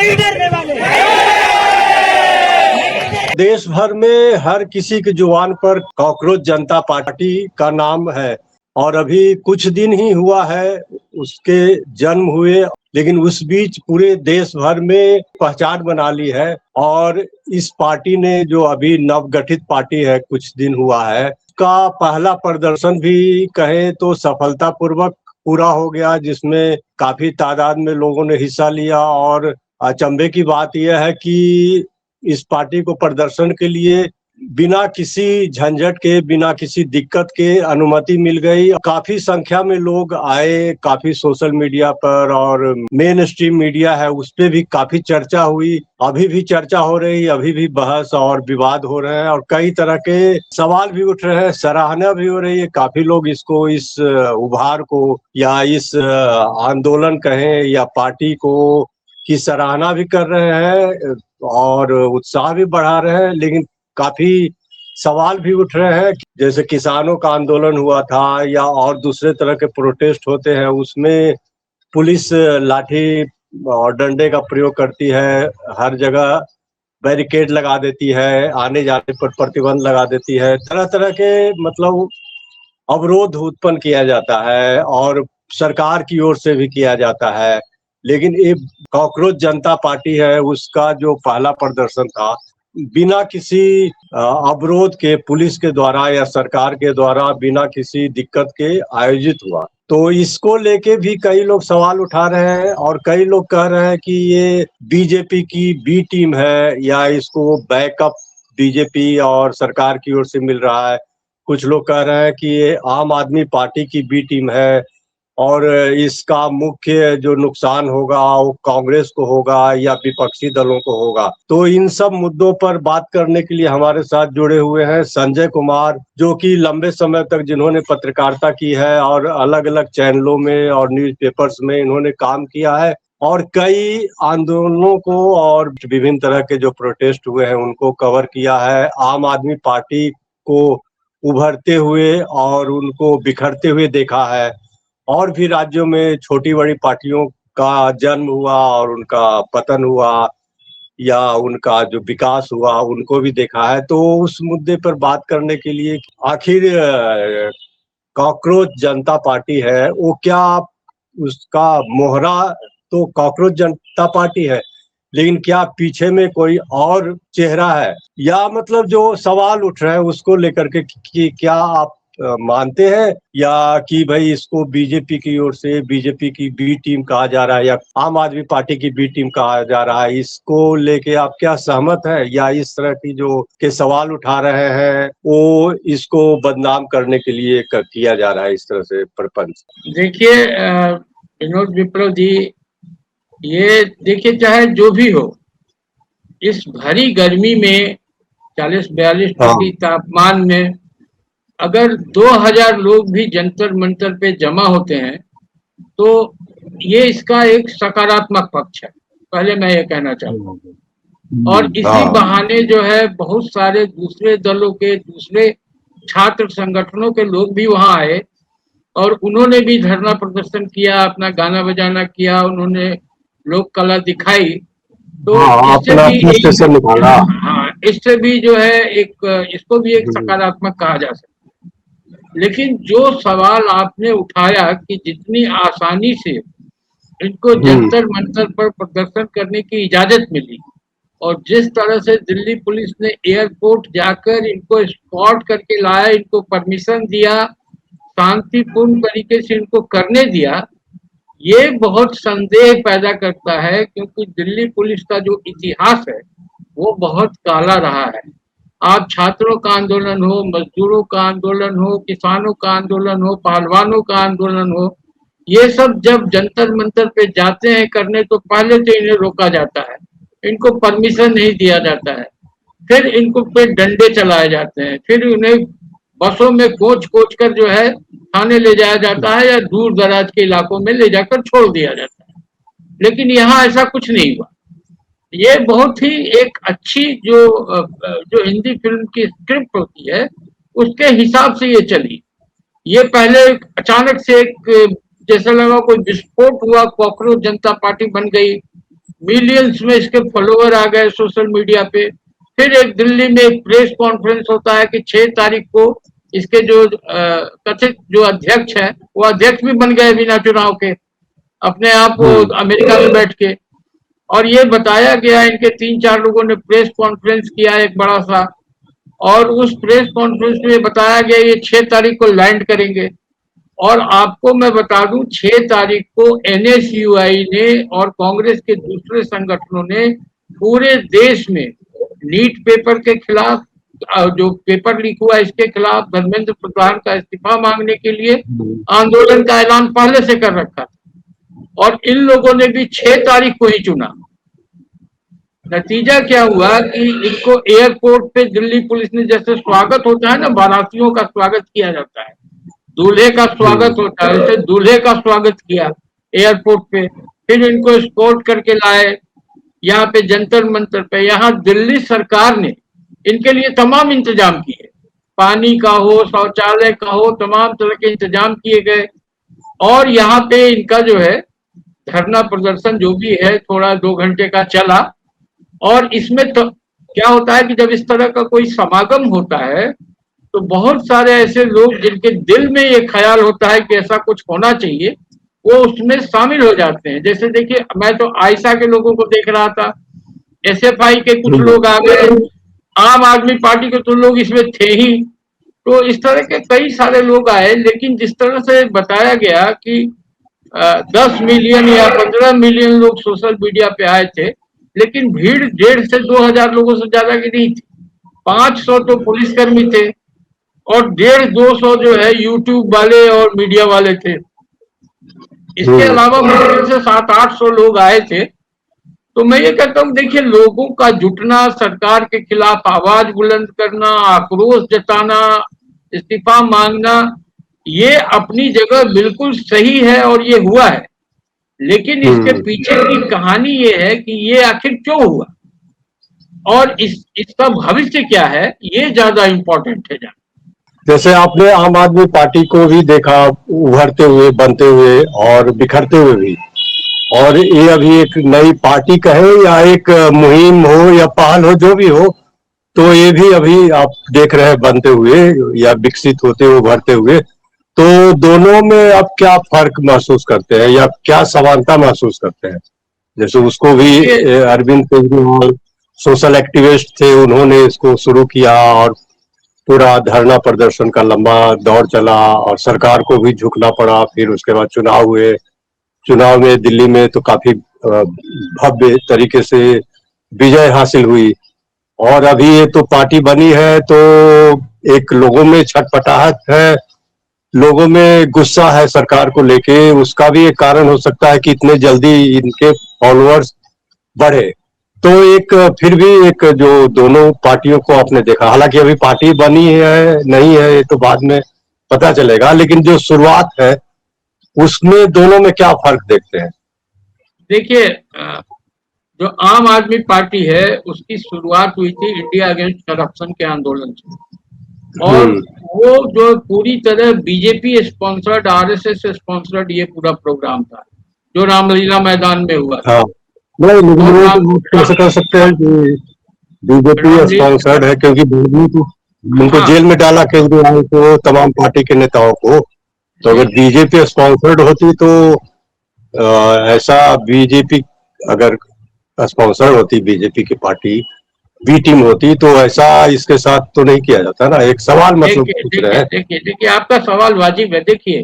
नहीं डरने वाले। देश भर में हर किसी की जुबान पर कॉकरोच जनता पार्टी का नाम है और अभी कुछ दिन ही हुआ है उसके जन्म हुए, लेकिन उस बीच पूरे देश भर में पहचान बना ली है। और इस पार्टी ने जो अभी नवगठित पार्टी है, कुछ दिन हुआ है, उसका पहला प्रदर्शन भी कहे तो सफलतापूर्वक पूरा हो गया, जिसमें काफी तादाद में लोगों ने हिस्सा लिया। और अचंभे की बात यह है कि इस पार्टी को प्रदर्शन के लिए बिना किसी झंझट के, बिना किसी दिक्कत के अनुमति मिल गई। काफी संख्या में लोग आए, काफी सोशल मीडिया पर और मेन स्ट्रीम मीडिया है उस पे भी काफी चर्चा हुई। अभी भी चर्चा हो रही, अभी भी बहस और विवाद हो रहे हैं और कई तरह के सवाल भी उठ रहे हैं, सराहना भी हो रही है। काफी लोग इसको, इस उभार को या इस आंदोलन कहें या पार्टी को की सराहना भी कर रहे हैं और उत्साह भी बढ़ा रहे हैं। लेकिन काफी सवाल भी उठ रहे हैं, जैसे किसानों का आंदोलन हुआ था या और दूसरे तरह के प्रोटेस्ट होते हैं, उसमें पुलिस लाठी और डंडे का प्रयोग करती है, हर जगह बैरिकेड लगा देती है, आने जाने पर प्रतिबंध लगा देती है, तरह तरह के मतलब अवरोध उत्पन्न किया जाता है और सरकार की ओर से भी किया जाता है। लेकिन ये कॉकरोच जनता पार्टी है, उसका जो पहला प्रदर्शन था बिना किसी अवरोध के, पुलिस के द्वारा या सरकार के द्वारा बिना किसी दिक्कत के आयोजित हुआ। तो इसको लेके भी कई लोग सवाल उठा रहे हैं और कई लोग कह रहे हैं कि ये बीजेपी की बी टीम है या इसको बैकअप बीजेपी और सरकार की ओर से मिल रहा है। कुछ लोग कह रहे हैं कि ये आम आदमी पार्टी की बी टीम है और इसका मुख्य जो नुकसान होगा वो कांग्रेस को होगा या विपक्षी दलों को होगा। तो इन सब मुद्दों पर बात करने के लिए हमारे साथ जुड़े हुए हैं संजय कुमार, जो कि लंबे समय तक जिन्होंने पत्रकारिता की है और अलग अलग चैनलों में और न्यूज़पेपर्स में इन्होंने काम किया है और कई आंदोलनों को और विभिन्न तरह के जो प्रोटेस्ट हुए हैं उनको कवर किया है। आम आदमी पार्टी को उभरते हुए और उनको बिखरते हुए देखा है और भी राज्यों में छोटी बड़ी पार्टियों का जन्म हुआ और उनका पतन हुआ या उनका जो विकास हुआ उनको भी देखा है। तो उस मुद्दे पर बात करने के लिए आखिर कॉकरोच जनता पार्टी है वो क्या, उसका मोहरा तो कॉकरोच जनता पार्टी है, लेकिन क्या पीछे में कोई और चेहरा है, या मतलब जो सवाल उठ रहे हैं उसको लेकर के कि क्या आप मानते हैं या कि भाई इसको बीजेपी की ओर से बीजेपी की बी टीम कहा जा रहा है या आम आदमी पार्टी की बी टीम कहा जा रहा है, इसको लेके आप क्या सहमत हैं या इस तरह की जो के सवाल उठा रहे हैं वो इसको बदनाम करने के लिए किया जा रहा है इस तरह से प्रपंच? देखिए विनोद विप्लव जी, ये देखिए चाहे जो भी हो, इस भरी गर्मी में 40-42 डिग्री तापमान में अगर 2000 लोग भी जंतर मंतर पे जमा होते हैं तो ये इसका एक सकारात्मक पक्ष है, पहले मैं ये कहना चाहूँगा। और इसी बहाने जो है बहुत सारे दूसरे दलों के, दूसरे छात्र संगठनों के लोग भी वहां आए और उन्होंने भी धरना प्रदर्शन किया, अपना गाना बजाना किया, उन्होंने लोक कला दिखाई। तो इससे भी जो है एक, इसको भी एक सकारात्मक कहा जा सकता है। लेकिन जो सवाल आपने उठाया कि जितनी आसानी से इनको जंतर मंतर पर प्रदर्शन करने की इजाजत मिली और जिस तरह से दिल्ली पुलिस ने एयरपोर्ट जाकर इनको स्पॉट करके लाया, इनको परमिशन दिया, शांतिपूर्ण तरीके से इनको करने दिया, ये बहुत संदेह पैदा करता है क्योंकि दिल्ली पुलिस का जो इतिहास है वो बहुत काला रहा है। आप छात्रों का आंदोलन हो, मजदूरों का आंदोलन हो, किसानों का आंदोलन हो, पहलवानों का आंदोलन हो, ये सब जब जंतर मंतर पे जाते हैं करने तो पहले तो इन्हें रोका जाता है, इनको परमिशन नहीं दिया जाता है, फिर इनको पे डंडे चलाए जाते हैं, फिर उन्हें बसों में कोच कोच कर जो है थाने ले जाया जाता है या दूर दराज के इलाकों में ले जाकर छोड़ दिया जाता है। लेकिन यहाँ ऐसा कुछ नहीं हुआ। ये बहुत ही एक अच्छी जो हिंदी फिल्म की स्क्रिप्ट होती है उसके हिसाब से ये चली। ये पहले अचानक से एक जैसा लगा कोई विस्फोट हुआ, कॉकरोच जनता पार्टी बन गई, मिलियंस में इसके फॉलोअर आ गए सोशल मीडिया पे। फिर एक दिल्ली में एक प्रेस कॉन्फ्रेंस होता है कि 6 तारीख को इसके जो कथित जो अध्यक्ष है वो अध्यक्ष भी बन गए बिना चुनाव के, अपने आप वो अमेरिका में बैठ के। और ये बताया गया, इनके 3-4 लोगों ने प्रेस कॉन्फ्रेंस किया एक बड़ा सा, और उस प्रेस कॉन्फ्रेंस में बताया गया ये 6 तारीख को लैंड करेंगे। और आपको मैं बता दूं 6 तारीख को एनएसयूआई ने और कांग्रेस के दूसरे संगठनों ने पूरे देश में नीट पेपर के खिलाफ, जो पेपर लीक हुआ इसके खिलाफ धर्मेंद्र प्रधान का इस्तीफा मांगने के लिए आंदोलन का ऐलान पहले से कर रखा था। और इन लोगों ने भी 6 तारीख को ही चुना। नतीजा क्या हुआ कि इनको एयरपोर्ट पे दिल्ली पुलिस ने, जैसे स्वागत होता है ना, बारातियों का स्वागत किया जाता है, दूल्हे का स्वागत होता है, वैसे दूल्हे का स्वागत किया एयरपोर्ट पे। फिर इनको एस्कॉर्ट करके लाए यहाँ पे जंतर मंतर पे। यहाँ दिल्ली सरकार ने इनके लिए तमाम इंतजाम किए, पानी का हो, शौचालय का हो, तमाम तरह के इंतजाम किए गए। और यहाँ पे इनका जो है धरना प्रदर्शन जो भी है थोड़ा 2 घंटे का चला। और इसमें तो क्या होता है कि जब इस तरह का कोई समागम होता है तो बहुत सारे ऐसे लोग जिनके दिल में ये ख्याल होता है कि ऐसा कुछ होना चाहिए, वो उसमें शामिल हो जाते हैं। जैसे देखिए, मैं तो आयशा के लोगों को देख रहा था, एसएफआई के कुछ लोग आ गए, आम आदमी पार्टी के तो लोग इसमें थे ही। तो इस तरह के कई सारे लोग आए, लेकिन जिस तरह से बताया गया कि 10 मिलियन या 15 मिलियन लोग सोशल मीडिया पे आए थे, लेकिन भीड़ 1.5 से 2,000 लोगों से ज्यादा की नहीं थी। 500 तो पुलिसकर्मी थे और 150-200 जो है यूट्यूब वाले और मीडिया वाले थे। इसके अलावा मुश्किल से 700-800 लोग आए थे। तो मैं ये कहता हूँ, देखिए, लोगों का जुटना, सरकार के खिलाफ आवाज बुलंद करना, आक्रोश जताना, इस्तीफा मांगना, ये अपनी जगह बिल्कुल सही है और ये हुआ है। लेकिन इसके पीछे की कहानी ये है कि ये आखिर क्यों हुआ और इसका भविष्य क्या है, ये ज्यादा इम्पोर्टेंट है। जैसे आपने आम आदमी पार्टी को भी देखा उभरते हुए, बनते हुए और बिखरते हुए भी, और ये अभी एक नई पार्टी कहे या एक मुहिम हो या पहल हो, जो भी हो, तो ये भी अभी आप देख रहे हैं बनते हुए या विकसित होते हुए, उभरते हुए। तो दोनों में आप क्या फर्क महसूस करते हैं या क्या समानता महसूस करते हैं? जैसे उसको भी अरविंद केजरीवाल सोशल एक्टिविस्ट थे, उन्होंने इसको शुरू किया और पूरा धरना प्रदर्शन का लंबा दौर चला और सरकार को भी झुकना पड़ा। फिर उसके बाद चुनाव हुए, चुनाव में दिल्ली में तो काफी भव्य तरीके से विजय हासिल हुई। और अभी ये तो पार्टी बनी है तो एक लोगों में छटपटाहट है, लोगों में गुस्सा है सरकार को लेके। उसका भी एक कारण हो सकता है कि इतने जल्दी इनके फॉलोअर्स बढ़े। तो एक फिर भी एक जो दोनों पार्टियों को आपने देखा, हालांकि अभी पार्टी बनी है नहीं है ये तो बाद में पता चलेगा, लेकिन जो शुरुआत है उसमें दोनों में क्या फर्क देखते हैं? देखिए, जो आम आदमी पार्टी है उसकी शुरुआत हुई थी इंडिया अगेंस्ट करप्शन के आंदोलन से, और वो जो पूरी तरह बीजेपी स्पॉन्सर्ड, आरएसएस स्पॉन्सर्ड ये पूरा प्रोग्राम था जो रामलीला मैदान में हुआ। हाँ, नहीं कैसे कर सकते हैं कि बीजेपी स्पॉन्सर्ड है, क्योंकि उनको जेल में डाला केजरीवाल को, तमाम पार्टी के नेताओं को। तो अगर बीजेपी स्पॉन्सर्ड होती तो ऐसा, बीजेपी अगर स्पॉन्सर होती, बीजेपी की पार्टी बी टीम होती, तो ऐसा इसके साथ तो नहीं किया जाता ना। एक सवाल मतलब पूछ रहे हैं। देखिए आपका सवाल वाजिब है। देखिए,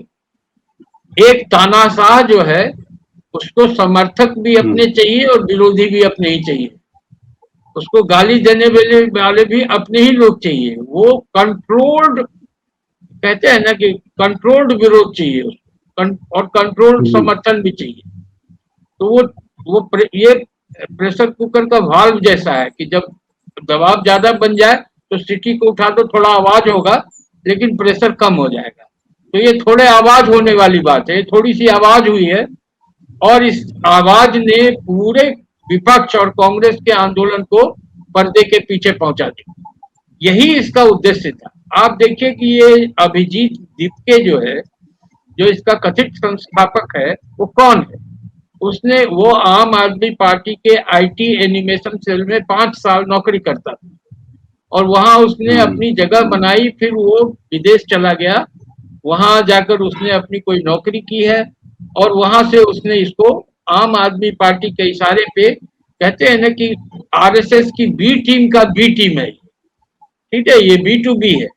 एक तानाशाह जो है उसको समर्थक भी अपने चाहिए और विरोधी भी अपने ही चाहिए, उसको गाली देने वाले भी अपने ही लोग चाहिए। वो कंट्रोल्ड, कहते हैं ना कि कंट्रोल्ड विरोध चाहिए उसको, और कंट्रोल्ड समर्थन भी चाहिए। तो वो ये प्रेशर कुकर का वाल्व जैसा है कि जब दबाव ज्यादा बन जाए तो सीटी को उठा दो, थोड़ा आवाज होगा लेकिन प्रेशर कम हो जाएगा। तो ये थोड़े आवाज होने वाली बात है, थोड़ी सी आवाज हुई है और इस आवाज ने पूरे विपक्ष और कांग्रेस के आंदोलन को पर्दे के पीछे पहुंचा दिया। यही इसका उद्देश्य था। आप देखिए कि ये अभिजीत दीपके जो है, जो इसका कथित संस्थापक है, वो कौन है? उसने वो आम आदमी पार्टी के आईटी एनिमेशन सेल में 5 साल नौकरी करता था और वहां उसने अपनी जगह बनाई। फिर वो विदेश चला गया, वहां जाकर उसने अपनी कोई नौकरी की है और वहां से उसने इसको आम आदमी पार्टी के इशारे पे, कहते हैं ना कि आरएसएस की बी टीम का बी टीम है, ठीक है, ये बी टू बी है।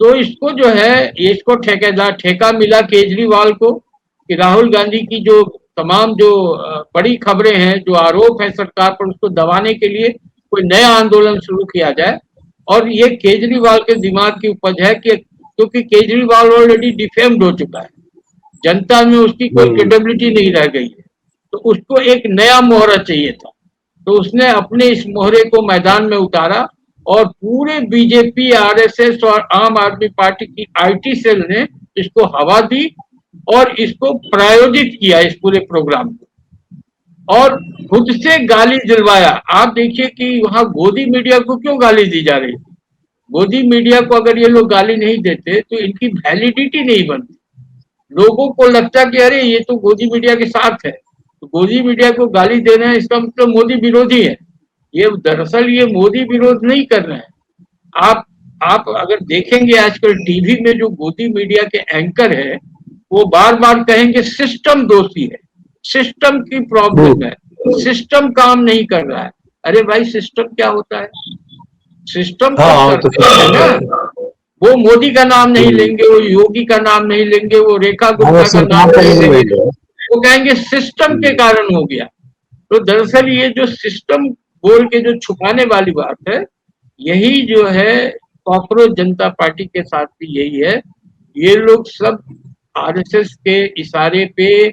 तो इसको जो है, इसको ठेकेदार ठेका मिला केजरीवाल को कि राहुल गांधी की जो तमाम जो बड़ी खबरें हैं, जो आरोप है सरकार पर, उसको दबाने के लिए कोई नया आंदोलन शुरू किया जाए। और ये केजरीवाल के दिमाग की उपज है कि क्योंकि केजरीवाल ऑलरेडी डिफेम्ड हो चुका है, जनता में उसकी कोई क्रेडिबिलिटी नहीं रह गई है, तो उसको एक नया मोहरा चाहिए था। तो उसने अपने इस मोहरे को मैदान में उतारा और पूरे बीजेपी, आरएसएस और आम आदमी पार्टी की आईटी सेल ने इसको हवा दी और इसको प्रायोजित किया, इस पूरे प्रोग्राम को, और खुद से गाली दिलवाया। आप देखिए कि वहां गोदी मीडिया को क्यों गाली दी जा रही है। गोदी मीडिया को अगर ये लोग गाली नहीं देते तो इनकी वैलिडिटी नहीं बनती। लोगों को लगता कि अरे ये तो गोदी मीडिया के साथ है, तो गोदी मीडिया को गाली दे रहे हैं, इसका मतलब मोदी विरोधी है। ये दरअसल ये मोदी विरोध नहीं कर रहे हैं। आप अगर देखेंगे आजकल टीवी में जो गोदी मीडिया के एंकर है, वो बार बार कहेंगे सिस्टम दोषी है, सिस्टम की प्रॉब्लम है, सिस्टम काम नहीं कर रहा है। अरे भाई, सिस्टम क्या होता है? सिस्टम करते हैं ना, वो मोदी का नाम नहीं लेंगे, वो योगी का नाम नहीं लेंगे, वो रेखा गुप्ता का नाम नहीं लेंगे, वो कहेंगे सिस्टम के कारण हो गया। तो दरअसल ये जो सिस्टम बोल के जो छुपाने वाली बात है, यही जो है कॉकरोच जनता पार्टी के साथ भी यही है। ये लोग सब आरएसएस के इशारे पे,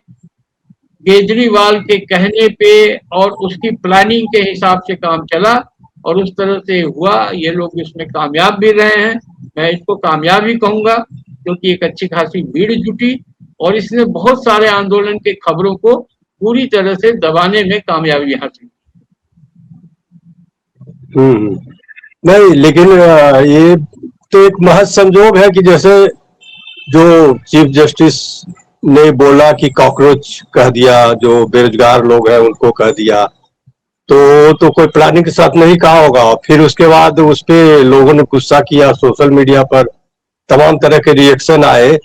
केजरीवाल के कहने पे और उसकी प्लानिंग के हिसाब से काम चला और उस तरह से हुआ। ये लोग इसमें कामयाब भी रहे हैं, मैं इसको कामयाब ही कहूंगा, क्योंकि एक अच्छी खासी भीड़ जुटी और इसने बहुत सारे आंदोलन के खबरों को पूरी तरह से दबाने में कामयाबी हासिल की। नहीं, लेकिन ये तो एक महज संजोग है कि जैसे जो चीफ जस्टिस ने बोला कि कॉकरोच कह दिया, जो बेरोजगार लोग हैं उनको कह दिया, तो कोई प्लानिंग के साथ नहीं कहा होगा। फिर उसके बाद उस पे लोगों ने गुस्सा किया, सोशल मीडिया पर तमाम तरह के रिएक्शन आए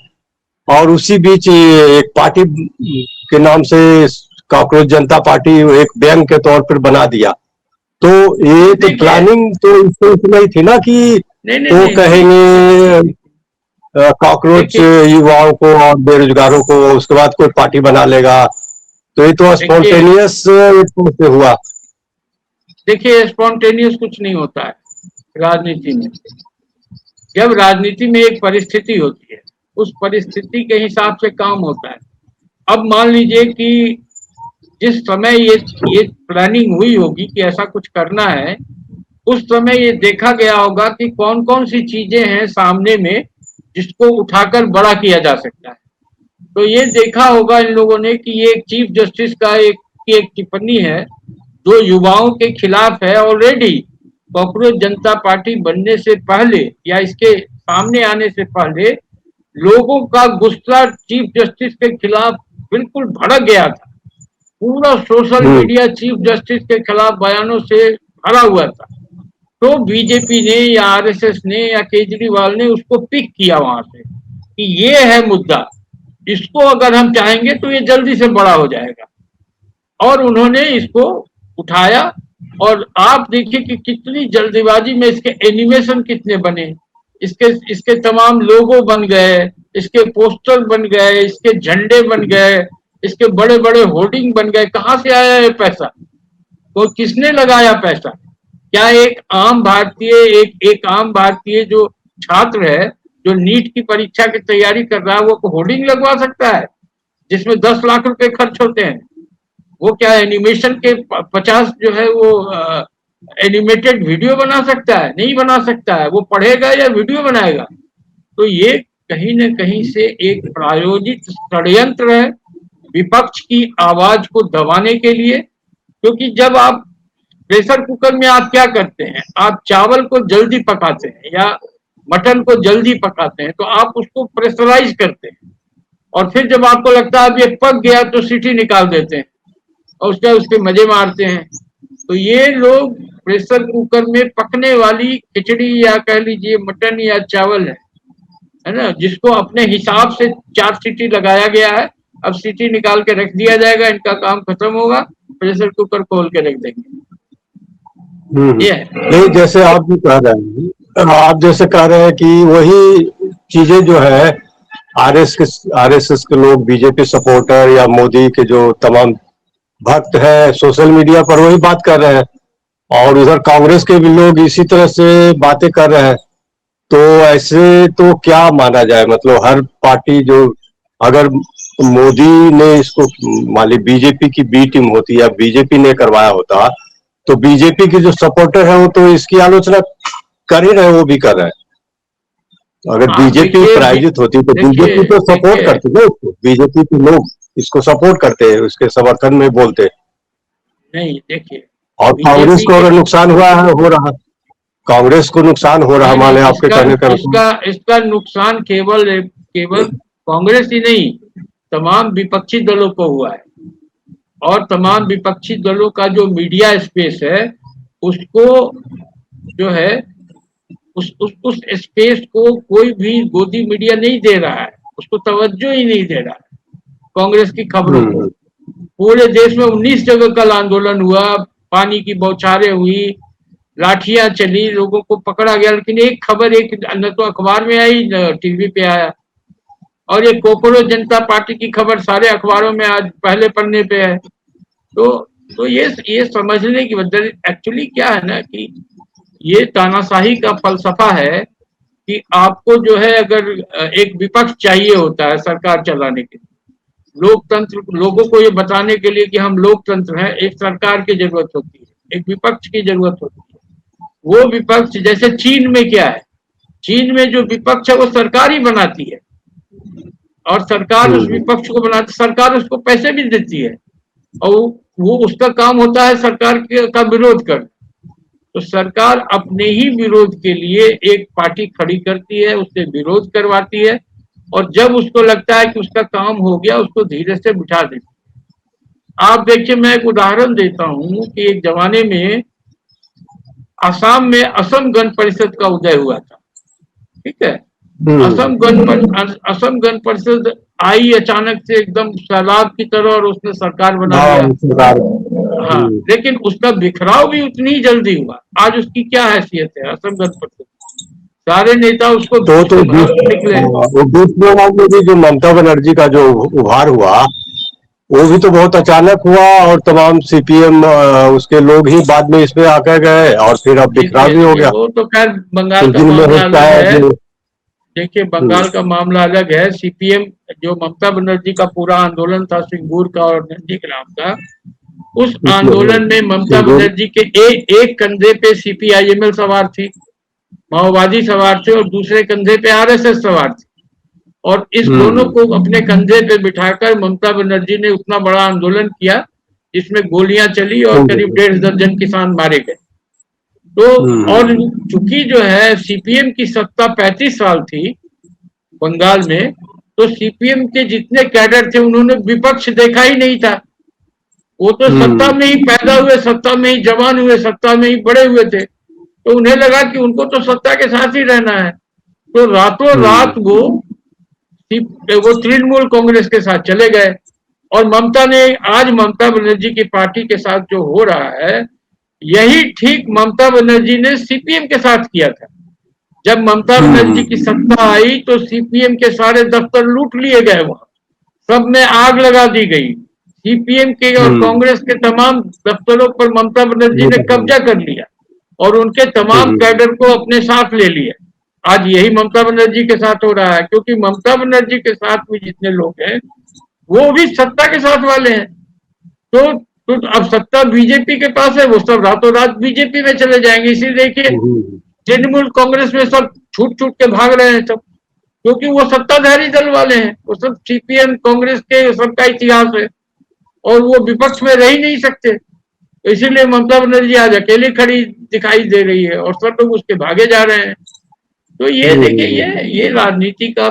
और उसी बीच एक पार्टी के नाम से कॉकरोच जनता पार्टी एक बैंक के तौर पर बना दिया। तो ये तो प्लानिंग तो इससे नहीं थी ना कि तो कहेंगे कॉकरोच युवाओं को और बेरोजगारों को, उसके बाद कोई पार्टी बना लेगा। तो ये तो स्पॉन्टेनियस से हुआ। देखिए, स्पॉन्टेनियस कुछ नहीं होता है राजनीति में। जब राजनीति में एक परिस्थिति होती है, उस परिस्थिति के हिसाब से काम होता है। अब मान लीजिए कि जिस समय ये प्लानिंग हुई होगी कि ऐसा कुछ करना है, उस समय ये देखा गया होगा कि कौन कौन सी चीजें हैं सामने में जिसको उठाकर बड़ा किया जा सकता है। तो ये देखा होगा इन लोगों ने कि ये एक चीफ जस्टिस का एक टिप्पणी है जो युवाओं के खिलाफ है। ऑलरेडी कॉकरोच जनता पार्टी बनने से पहले या इसके सामने आने से पहले लोगों का गुस्सा चीफ जस्टिस के खिलाफ बिल्कुल भड़क गया था। पूरा सोशल मीडिया चीफ जस्टिस के खिलाफ बयानों से भरा हुआ था। तो बीजेपी ने या आरएसएस ने या केजरीवाल ने उसको पिक किया वहां से कि ये है मुद्दा, इसको अगर हम चाहेंगे तो ये जल्दी से बड़ा हो जाएगा, और उन्होंने इसको उठाया। और आप देखिए कि कितनी जल्दीबाजी में इसके एनिमेशन कितने बने, इसके तमाम लोगो बन गए, इसके पोस्टर बन गए, इसके झंडे बन गए, इसके बड़े बड़े होर्डिंग बन गए। कहाँ से आया ये पैसा? तो किसने लगाया पैसा? क्या एक आम भारतीय जो छात्र है, जो नीट की परीक्षा की तैयारी कर रहा है, वो होर्डिंग लगवा सकता है जिसमें 10 लाख रुपए खर्च होते हैं? वो क्या एनिमेशन के 50 जो है वो एनिमेटेड वीडियो बना सकता है? नहीं बना सकता है। वो पढ़ेगा या वीडियो बनाएगा? तो ये कहीं न कहीं से एक प्रायोजित षड्यंत्र है विपक्ष की आवाज को दबाने के लिए। क्योंकि जब आप प्रेशर कुकर में आप क्या करते हैं, आप चावल को जल्दी पकाते हैं या मटन को जल्दी पकाते हैं, तो आप उसको प्रेशराइज करते हैं और फिर जब आपको लगता है अब ये पक गया तो सीटी निकाल देते हैं और उसके मजे मारते हैं। तो ये लोग प्रेशर कुकर में पकने वाली खिचड़ी या कह लीजिए मटन या चावल है ना, जिसको अपने हिसाब से 4 सीटी लगाया गया है, अब सीटी निकाल के रख दिया जाएगा, इनका काम खत्म होगा, प्रेशर कुकर खोल के रख देंगे। ये है। नहीं, जैसे आप भी कह रहे हैं, आप जैसे कह रहे हैं कि वही चीजें जो है आरएसएस के लोग, बीजेपी सपोर्टर या मोदी के जो तमाम भक्त है सोशल मीडिया पर वही बात कर रहे हैं, और उधर कांग्रेस के भी लोग इसी तरह से बातें कर रहे हैं। तो ऐसे तो क्या माना जाए, मतलब हर पार्टी जो, अगर मोदी ने इसको, मान ली बीजेपी की बी टीम होती या बीजेपी ने करवाया होता, तो बीजेपी के जो सपोर्टर है वो तो इसकी आलोचना कर ही रहे, वो भी कर रहे हैं। अगर बीजेपी पराजित होती तो बीजेपी तो सपोर्ट करती ना उसको, बीजेपी के लोग इसको सपोर्ट करते हैं, उसके समर्थन में बोलते नहीं। देखिए, और कांग्रेस को अगर नुकसान हुआ है, हो रहा, कांग्रेस को नुकसान हो रहा, मान लें आपके कहने का इसका नुकसान केवल कांग्रेस ही नहीं, तमाम विपक्षी दलों को हुआ है। और तमाम विपक्षी दलों का जो मीडिया स्पेस है उसको जो है उस स्पेस को कोई भी गोदी मीडिया नहीं दे रहा है, उसको तवज्जो ही नहीं दे रहा है कांग्रेस की खबरों को। पूरे देश में 19 जगह कल आंदोलन हुआ, पानी की बौछारें हुई, लाठियां चली, लोगों को पकड़ा गया, लेकिन एक खबर एक न तो अखबार में आई न टीवी पे आया। और ये कॉकरोच जनता पार्टी की खबर सारे अखबारों में आज पहले पन्ने पे है। तो ये समझने की वजह एक्चुअली क्या है ना कि ये तानाशाही का फलसफा है कि आपको जो है अगर एक विपक्ष चाहिए होता है सरकार चलाने के लिए, लोकतंत्र, लोगों को ये बताने के लिए कि हम लोकतंत्र हैं, एक सरकार की जरूरत होती है, एक विपक्ष की जरूरत होती है। वो विपक्ष, जैसे चीन में क्या है, चीन में जो विपक्ष है वो सरकार ही बनाती है और सरकार उस विपक्ष को बनाती, सरकार उसको पैसे भी देती है और वो उसका काम होता है सरकार का विरोध करना। तो सरकार अपने ही विरोध के लिए एक पार्टी खड़ी करती है, उससे विरोध करवाती है और जब उसको लगता है कि उसका काम हो गया उसको धीरे से बिठा देती है। आप देखिए, मैं एक उदाहरण देता हूँ कि एक जमाने में असम में असम गण परिषद का उदय हुआ था, ठीक है। असम गण परिषद आई अचानक से एकदम सैलाब की तरह और उसने सरकार बना दिया। हाँ, लेकिन उसका बिखराव भी उतनी ही जल्दी हुआ। आज उसकी क्या हैसियत है असम गण परिषद, सारे नेता उसको निकले। जो ममता बनर्जी का जो उभार हुआ वो भी तो बहुत अचानक हुआ और तमाम सीपीएम उसके लोग ही बाद में इसमें आकर गए और फिर अब बिखराव भी हो गया। वो तो खैर बंगाल का मामला अलग है। देखिए, बंगाल का मामला अलग है। सीपीएम जो ममता बनर्जी का पूरा आंदोलन था सिंगूर का और नंदीग्राम का, उस आंदोलन में ममता बनर्जी के एक कंधे पे सीपीआईएमएल सवार थी, माओवादी सवार थे और दूसरे कंधे पे आरएसएस सवार थी और इस दोनों को अपने कंधे पे बिठाकर ममता बनर्जी ने उतना बड़ा आंदोलन किया जिसमें गोलियां चली और करीब 1.5 दर्जन किसान मारे गए। तो और चूंकि जो है सीपीएम की सत्ता 35 साल थी बंगाल में, तो सीपीएम के जितने कैडर थे उन्होंने विपक्ष देखा ही नहीं था। वो तो सत्ता में ही पैदा हुए, सत्ता में ही जवान हुए, सत्ता में ही बड़े हुए थे, तो उन्हें लगा कि उनको तो सत्ता के साथ ही रहना है। तो रातों रात वो तृणमूल कांग्रेस के साथ चले गए और ममता ने, आज ममता बनर्जी की पार्टी के साथ जो हो रहा है यही ठीक ममता बनर्जी ने सीपीएम के साथ किया था। जब ममता बनर्जी की सत्ता आई तो सीपीएम के सारे दफ्तर लूट लिए गए, वहां सब में आग लगा दी गई। सीपीएम के और कांग्रेस के तमाम दफ्तरों पर ममता बनर्जी ने कब्जा कर लिया और उनके तमाम कैडर को अपने साथ ले लिया। आज यही ममता बनर्जी के साथ हो रहा है, क्योंकि ममता बनर्जी के साथ भी जितने लोग हैं वो भी सत्ता के साथ वाले हैं। तो अब सत्ता बीजेपी के पास है, वो सब रातों रात बीजेपी में चले जाएंगे। इसीलिए देखिए तृणमूल कांग्रेस में सब छूट छूट के भाग रहे हैं सब, क्योंकि वो सत्ताधारी दल वाले हैं। वो सब सीपीएम कांग्रेस के सबका इतिहास है और वो विपक्ष में रह ही नहीं सकते। तो इसीलिए ममता बनर्जी आज अकेली खड़ी दिखाई दे रही है और सब लोग उसके भागे जा रहे हैं। तो ये देखिए, ये राजनीति का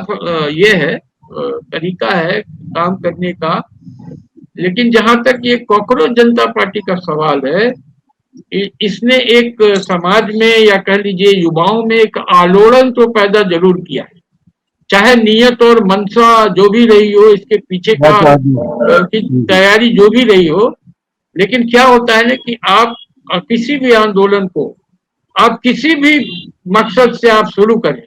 ये है। तरीका है काम करने का। लेकिन जहां तक ये कॉकरोच जनता पार्टी का सवाल है, इसने एक समाज में या कह लीजिए युवाओं में एक आलोड़न तो पैदा जरूर किया है, चाहे नियत और मंशा जो भी रही हो, इसके पीछे का की तैयारी जो भी रही हो। लेकिन क्या होता है ना कि आप किसी भी आंदोलन को आप किसी भी मकसद से आप शुरू करें,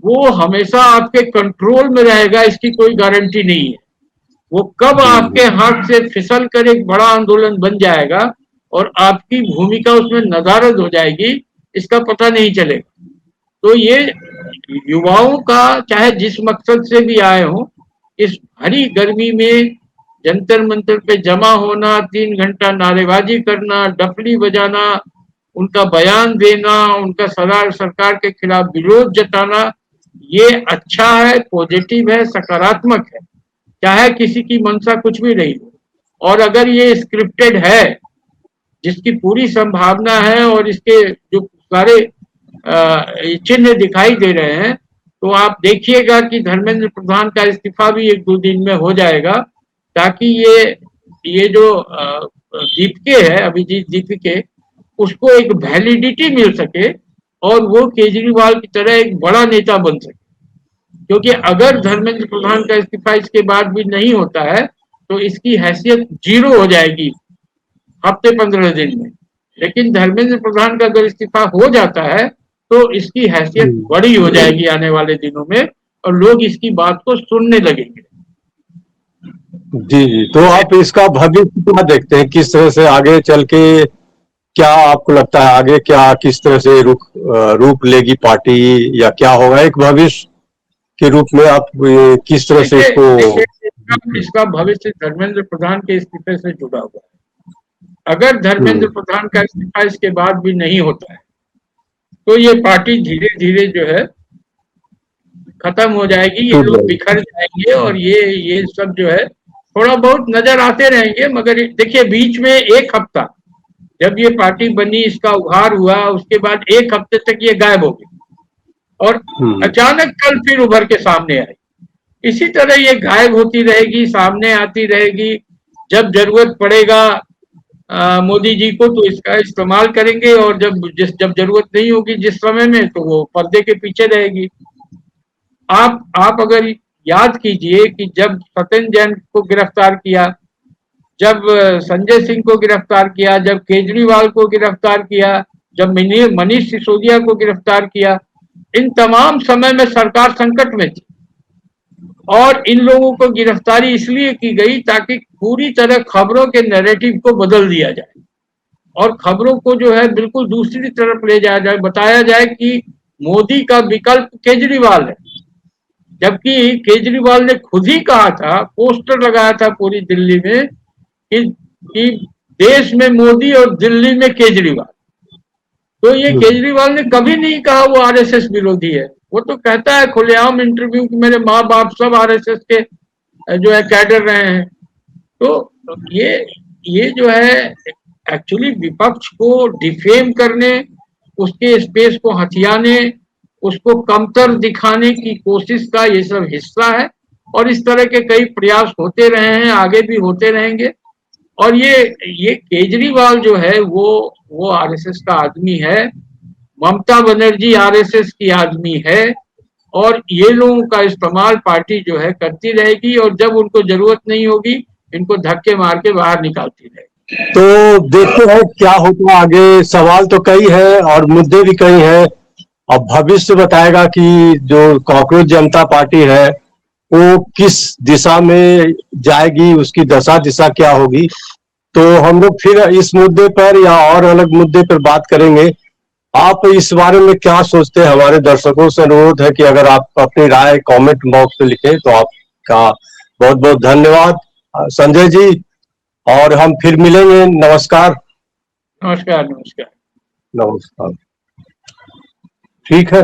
वो हमेशा आपके कंट्रोल में रहेगा, इसकी कोई गारंटी नहीं है। वो कब आपके हाथ से फिसल कर एक बड़ा आंदोलन बन जाएगा और आपकी भूमिका उसमें नदारद हो जाएगी, इसका पता नहीं चलेगा। तो ये युवाओं का, चाहे जिस मकसद से भी आए हों, इस भरी गर्मी में जंतर मंतर पे जमा होना, 3 घंटा नारेबाजी करना, डफली बजाना, उनका बयान देना, उनका सरकार के खिलाफ विरोध जताना, ये अच्छा है, पॉजिटिव है, सकारात्मक है, चाहे किसी की मंशा कुछ भी रही हो। और अगर ये स्क्रिप्टेड है, जिसकी पूरी संभावना है और इसके जो सारे चिन्ह दिखाई दे रहे हैं, तो आप देखिएगा कि धर्मेंद्र प्रधान का इस्तीफा भी 1-2 दिन में हो जाएगा, ताकि ये जो दीपिके है, अभिजीत दीपिके, उसको एक वैलिडिटी मिल सके और वो केजरीवाल की तरह एक बड़ा नेता बन सके। क्योंकि अगर धर्मेंद्र प्रधान का इस्तीफा इसके बाद भी नहीं होता है, तो इसकी हैसियत 0 हो जाएगी हफ्ते 15 दिन में। लेकिन धर्मेंद्र प्रधान का अगर इस्तीफा हो जाता है, तो इसकी हैसियत बड़ी हो जाएगी आने वाले दिनों में, और लोग इसकी बात को सुनने लगेंगे। जी जी, तो आप इसका भविष्य क्या देखते हैं, किस तरह से आगे चल के, क्या आपको लगता है आगे क्या किस तरह से रूप लेगी पार्टी, या क्या होगा एक भविष्य के रूप में आप किस तरह से इसका भविष्य धर्मेंद्र प्रधान के इस्तीफे से जुड़ा हुआ है। अगर धर्मेंद्र प्रधान का इस्तीफा इसके बाद भी नहीं होता है, तो ये पार्टी धीरे धीरे जो है खत्म हो जाएगी, ये लोग बिखर जाएंगे और ये सब जो है थोड़ा बहुत नजर आते रहेंगे। मगर देखिए, बीच में 1 हफ्ता जब ये पार्टी बनी, इसका उभार हुआ, उसके बाद 1 हफ्ते तक ये गायब हो गई और अचानक कल फिर उभर के सामने आई। इसी तरह ये गायब होती रहेगी, सामने आती रहेगी। जब जरूरत पड़ेगा मोदी जी को, तो इसका इस्तेमाल करेंगे, और जब जरूरत नहीं होगी जिस समय में, तो वो पर्दे के पीछे रहेगी। आप अगर याद कीजिए कि जब सत्येंद्र जैन को गिरफ्तार किया, जब संजय सिंह को गिरफ्तार किया, जब केजरीवाल को गिरफ्तार किया, जब मनीष सिसोदिया को गिरफ्तार किया, इन तमाम समय में सरकार संकट में थी और इन लोगों को गिरफ्तारी इसलिए की गई ताकि पूरी तरह खबरों के नैरेटिव को बदल दिया जाए और खबरों को जो है बिल्कुल दूसरी तरफ ले जाया जाए। बताया जाए कि मोदी का विकल्प केजरीवाल है, जबकि केजरीवाल ने खुद ही कहा था, पोस्टर लगाया था पूरी दिल्ली में कि देश में मोदी और दिल्ली में केजरीवाल। तो ये केजरीवाल ने कभी नहीं कहा वो आरएसएस विरोधी है। वो तो कहता है खुलेआम इंटरव्यू कि मेरे माँ बाप सब आरएसएस के जो है कैडर रहे हैं। तो ये जो है एक्चुअली विपक्ष को डिफेम करने, उसके स्पेस को हथियाने, उसको कमतर दिखाने की कोशिश का ये सब हिस्सा है और इस तरह के कई प्रयास होते रहे हैं, आगे भी होते रहेंगे। और ये केजरीवाल जो है वो आरएसएस का आदमी है, ममता बनर्जी आरएसएस की आदमी है और ये लोगों का इस्तेमाल पार्टी जो है करती रहेगी और जब उनको जरूरत नहीं होगी इनको धक्के मार के बाहर निकालती रहेगी। तो देखते हैं क्या होगा आगे। सवाल तो कई है और मुद्दे भी कई हैं। अब भविष्य बताएगा कि जो कॉकरोच जनता पार्टी है वो किस दिशा में जाएगी, उसकी दशा दिशा क्या होगी। तो हम लोग फिर इस मुद्दे पर या और अलग मुद्दे पर बात करेंगे। आप इस बारे में क्या सोचते हैं? हमारे दर्शकों से अनुरोध है कि अगर आप अपनी राय कमेंट बॉक्स में लिखें तो आपका बहुत बहुत धन्यवाद संजय जी, और हम फिर मिलेंगे। नमस्कार। नमस्कार। नमस्कार। नमस्कार। ठीक है।